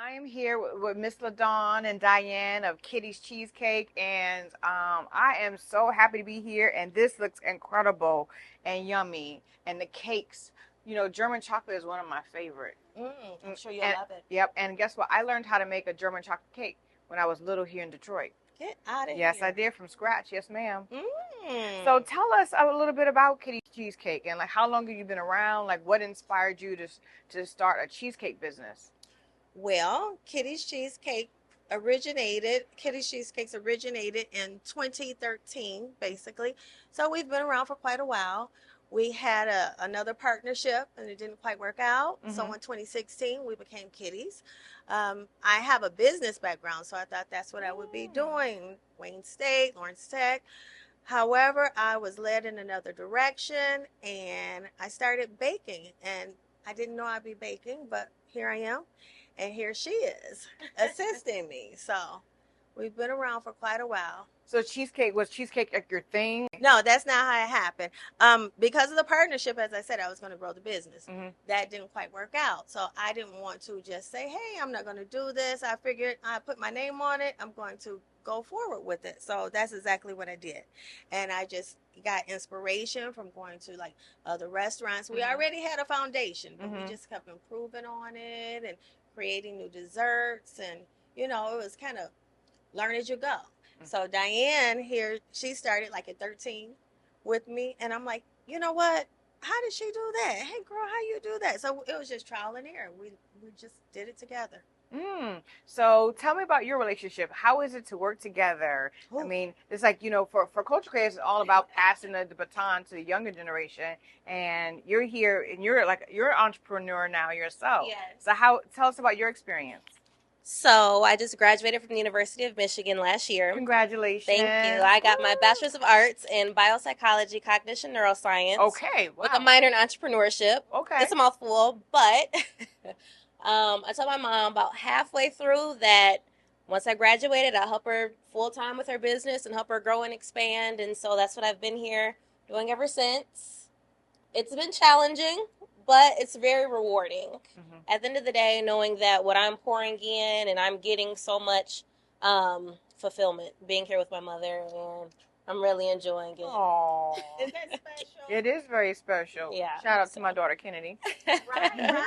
I'm here with Miss LaDawn and Diane of Kitty's Cheesecake, and I am so happy to be here. And this looks incredible and yummy. And the cakes, German chocolate is one of my favorite. I'm sure you'll And love it. yep, and guess what? I learned how to make a German chocolate cake when I was little here in Detroit. Get out of Yes, here. I did from scratch. Yes, ma'am. Mm. So tell us a little bit about Kitty's Cheesecake and like how long have you been around? Like what inspired you to start a cheesecake business? Well, Kitty's Cheesecakes originated in 2013, basically. So we've been around for quite a while. We had another partnership and it didn't quite work out. So in 2016, we became Kitty's. I have a business background, so I thought that's what I would be doing. Wayne State, Lawrence Tech. However, I was led in another direction and I started baking. And I didn't know I'd be baking, but here I am. And here she is assisting me. So we've been around for quite a while. So was cheesecake like your thing? No, that's not how it happened. Because of the partnership, as I said, I was going to grow the business. That didn't quite work out. So I didn't want to just say, hey, I'm not going to do this. I figured I put my name on it. I'm going to go forward with it. So that's exactly what I did. And I just got inspiration from going to like other restaurants. We already had a foundation, but we just kept improving on it and creating new desserts. And, it was kind of learn as you go. So Diane here, she started like at 13 with me. And I'm like, you know what? How did she do that? Hey, girl, how you do that? So it was just trial and error. We just did it together. So tell me about your relationship. How is it to work together? Ooh. I mean, it's like, for culture creators, it's all about passing the baton to the younger generation. And you're here and you're an entrepreneur now yourself. Yes. So tell us about your experience. So I just graduated from the University of Michigan last year. Congratulations. Thank you. I got my Bachelor's of Arts in Biopsychology, Cognition, Neuroscience. Okay, wow. With a minor in Entrepreneurship. Okay. It's a mouthful, but I told my mom about halfway through that once I graduated, I'll help her full-time with her business and help her grow and expand. And so that's what I've been here doing ever since. It's been challenging, but it's very rewarding. At the end of the day, knowing that what I'm pouring in and I'm getting so much fulfillment being here with my mother, and I'm really enjoying it. Aww. Is that special? It is very special. Yeah. Shout out to my daughter, Kennedy. Right.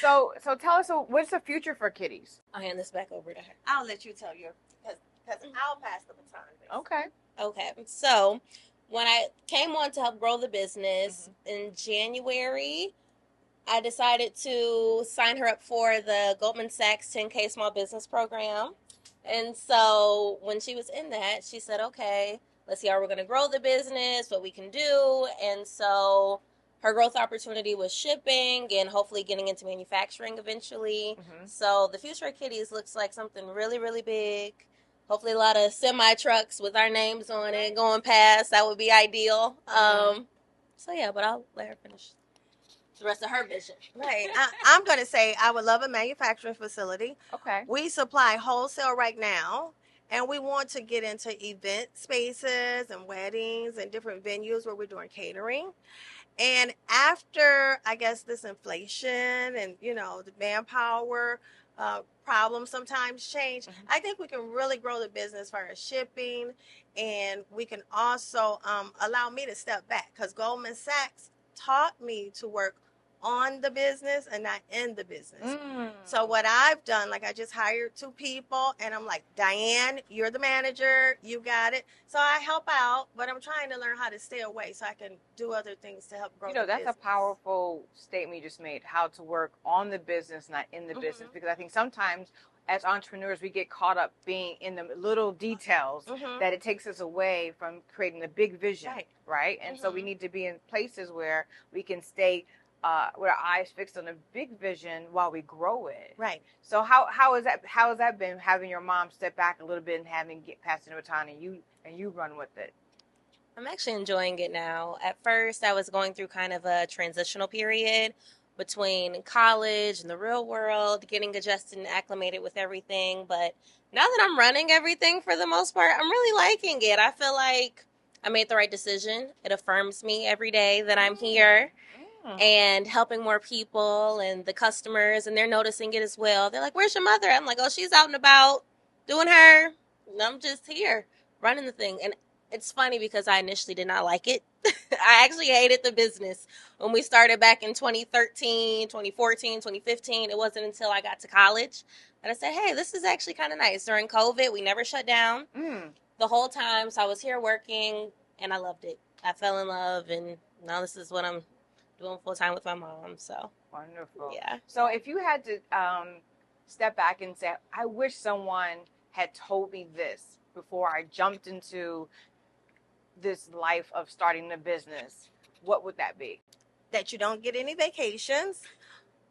So tell us, what's the future for Kitty's? I'll hand this back over to her. I'll let you tell you, because I'll pass the baton. Okay. So when I came on to help grow the business in January, I decided to sign her up for the Goldman Sachs 10K Small Business Program. And so when she was in that, she said, okay, let's see how we're going to grow the business, what we can do. And so her growth opportunity was shipping and hopefully getting into manufacturing eventually. So the future of Kitty's looks like something really, really big. Hopefully a lot of semi-trucks with our names on it going past. That would be ideal. So yeah, but I'll let her finish the rest of her vision. Right. I'm going to say I would love a manufacturing facility. Okay. We supply wholesale right now, and we want to get into event spaces and weddings and different venues where we're doing catering. And after, I guess, this inflation and, the manpower problems sometimes change, I think we can really grow the business as far as shipping, and we can also allow me to step back because Goldman Sachs taught me to work on the business and not in the business. So what I've done, like I just hired 2 people and I'm like, Diane, you're the manager, you got it. So I help out, but I'm trying to learn how to stay away so I can do other things to help grow the business. That's a powerful statement you just made, how to work on the business, not in the business, because I think sometimes as entrepreneurs, we get caught up being in the little details that it takes us away from creating the big vision, right? And so we need to be in places where we can stay with our eyes fixed on the big vision while we grow it. Right. So how has that been, having your mom step back a little bit and passing the baton and you run with it? I'm actually enjoying it now. At first, I was going through kind of a transitional period between college and the real world, getting adjusted and acclimated with everything. But now that I'm running everything for the most part, I'm really liking it. I feel like I made the right decision. It affirms me every day that I'm here. and helping more people and the customers, and they're noticing it as well. They're like, "Where's your mother?" I'm like, "Oh, she's out and about doing her. And I'm just here running the thing." And it's funny because I initially did not like it. I actually hated the business when we started back in 2013, 2014, 2015. It wasn't until I got to college that I said, "Hey, this is actually kind of nice." During COVID, we never shut down the whole time. So I was here working and I loved it. I fell in love, and now this is what I'm doing full time with my mom. So wonderful. Yeah. So if you had to step back and say, I wish someone had told me this before I jumped into this life of starting a business, what would that be? That you don't get any vacations.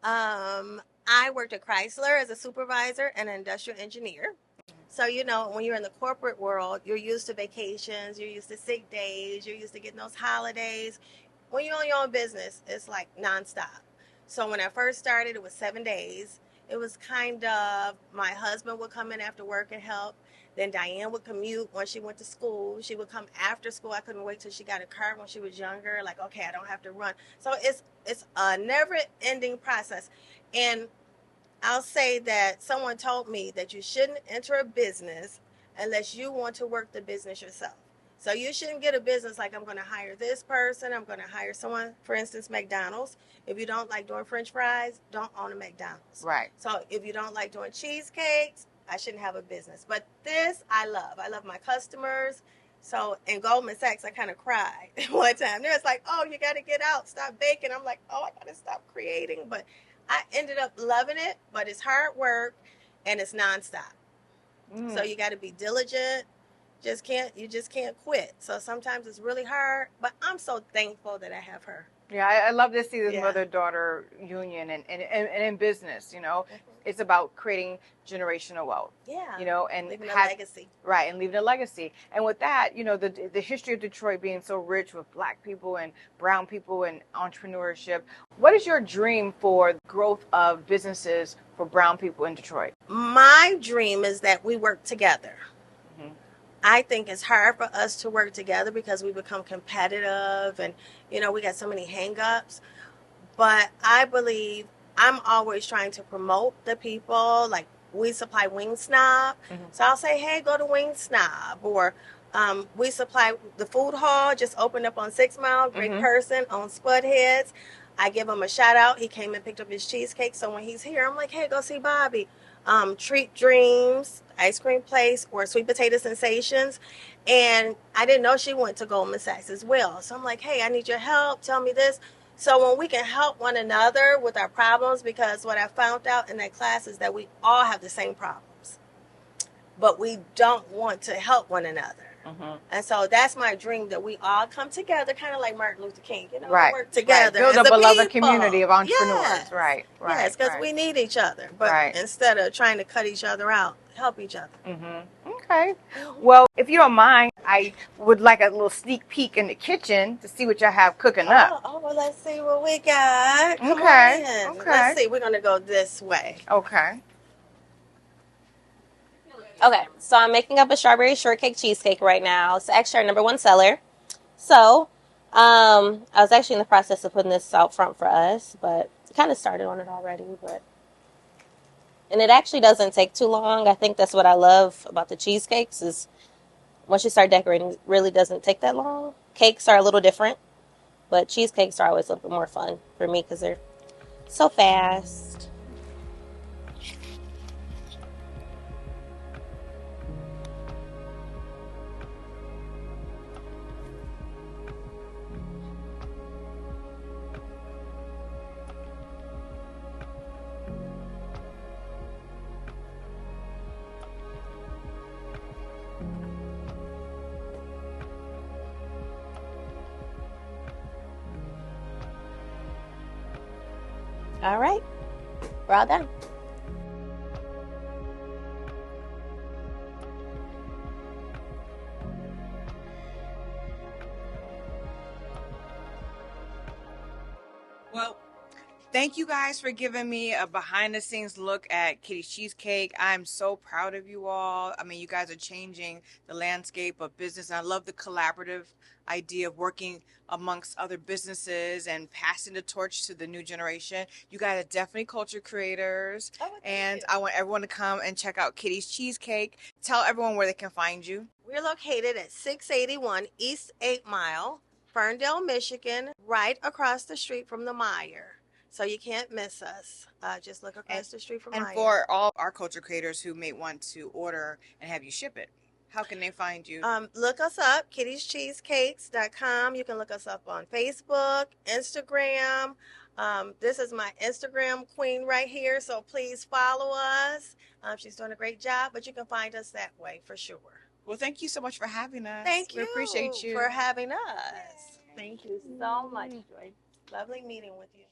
I worked at Chrysler as a supervisor and an industrial engineer. So, when you're in the corporate world, you're used to vacations, you're used to sick days, you're used to getting those holidays. When you're on your own business, it's like nonstop. So when I first started, it was 7 days. It was kind of, my husband would come in after work and help. Then Diane would commute when she went to school. She would come after school. I couldn't wait till she got a car when she was younger. Like, okay, I don't have to run. So it's a never-ending process. And I'll say that someone told me that you shouldn't enter a business unless you want to work the business yourself. So you shouldn't get a business like, I'm going to hire this person, I'm going to hire someone. For instance, McDonald's. If you don't like doing French fries, don't own a McDonald's. Right. So if you don't like doing cheesecakes, I shouldn't have a business. But this, I love. I love my customers. So in Goldman Sachs, I kind of cried one time. They're like, "Oh, you got to get out, stop baking." I'm like, "Oh, I got to stop creating." But I ended up loving it, but it's hard work and it's nonstop. So you got to be diligent. You just can't quit. So sometimes it's really hard, but I'm so thankful that I have her. Yeah, I love to see this mother-daughter union and in business, it's about creating generational wealth. Yeah. And leaving a legacy. Right, and leaving a legacy. And with that, the history of Detroit being so rich with Black people and brown people and entrepreneurship. What is your dream for the growth of businesses for brown people in Detroit? My dream is that we work together. I think it's hard for us to work together because we become competitive and, we got so many hang-ups. But I believe I'm always trying to promote the people. Like, we supply Wing Snob. So I'll say, hey, go to Wing Snob. Or we supply the food hall, just opened up on 6 Mile. Great person on Spudheads. I give him a shout out. He came and picked up his cheesecake. So when he's here, I'm like, hey, go see Bobby. Treat Dreams, ice cream place, or Sweet Potato Sensations. And I didn't know she went to Goldman Sachs as well. So I'm like, hey, I need your help. Tell me this. So when we can help one another with our problems, because what I found out in that class is that we all have the same problems, but we don't want to help one another. And so that's my dream, that we all come together, kind of like Martin Luther King, work together. Build up a beloved community of entrepreneurs. Yes. Right. Yes, because we need each other. But instead of trying to cut each other out, help each other. Okay. Well, if you don't mind, I would like a little sneak peek in the kitchen to see what y'all have cooking up. Oh, well, let's see what we got. Come on in. Let's see. We're going to go this way. Okay. Okay, so I'm making up a strawberry shortcake cheesecake right now. It's actually our number one seller. So, I was actually in the process of putting this out front for us, but kind of started on it already. And it actually doesn't take too long. I think that's what I love about the cheesecakes is once you start decorating, it really doesn't take that long. Cakes are a little different, but cheesecakes are always a little bit more fun for me because they're so fast. All right, we're all done. Well, thank you guys for giving me a behind the scenes look at Kitty's Cheesecake. I'm so proud of you all. I mean, you guys are changing the landscape of business. And I love the collaborative idea of working amongst other businesses and passing the torch to the new generation. You guys are definitely culture creators. And I want everyone to come and check out Kitty's Cheesecake. Tell everyone where they can find you. We're located at 681 East 8 Mile, Ferndale, Michigan, right across the street from the Meijer. So you can't miss us. Just look across the street from Meijer. And for all our culture creators who may want to order and have you ship it, how can they find you? Look us up, kittiescheesecakes.com. You can look us up on Facebook, Instagram. This is my Instagram queen right here, so please follow us. She's doing a great job, but you can find us that way for sure. Well, thank you so much for having us. Thank you. We appreciate you for having us. Yay. Thank you so much, Joy. Lovely meeting with you.